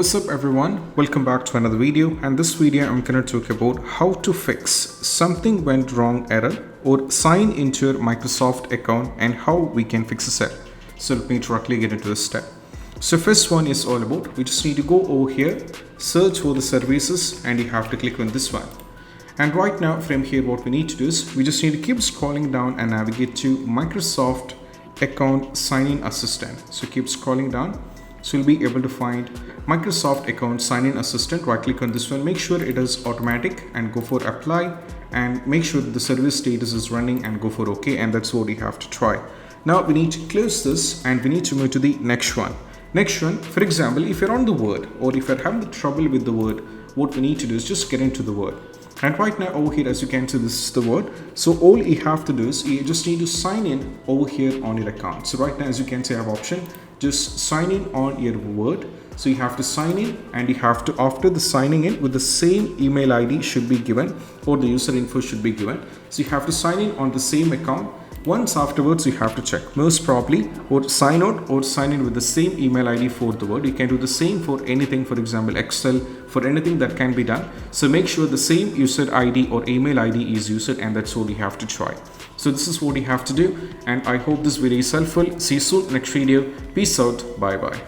What's up everyone, welcome back to another video, and this video I'm going to talk about how to fix something went wrong error or sign into your Microsoft account and how we can fix it. So let me directly get into this step. So first one is all about, we just need to go over here, search for the services, and you have to click on this one. And right now from here what we need to do is we just need to keep scrolling down and navigate to Microsoft account sign-in assistant. So keep scrolling down. So you'll be able to find Microsoft account sign-in assistant. Right click on this one, make sure it is automatic and go for apply, and make sure that the service status is running and go for OK, and that's what you have to try. Now we need to close this and we need to move to the next one. Next one, for example, if you're on the Word or if you're having the trouble with the Word, what we need to do is just get into the Word. And right now over here, as you can see, this is the Word. So all you have to do is you just need to sign in over here on your account. So right now, as you can see, I have option, just sign in on your Word. So you have to sign in, and you have to, after the signing in, with the same email ID should be given, or the user info should be given. So you have to sign in on the same account. Once afterwards, you have to check most probably or sign out or sign in with the same email ID for the Word. You can do the same for anything, for example Excel, for anything that can be done. So make sure the same user ID or email ID is used, and that's what you have to try. So this is what you have to do, and I hope this video is helpful. See you soon next video. Peace out. Bye bye.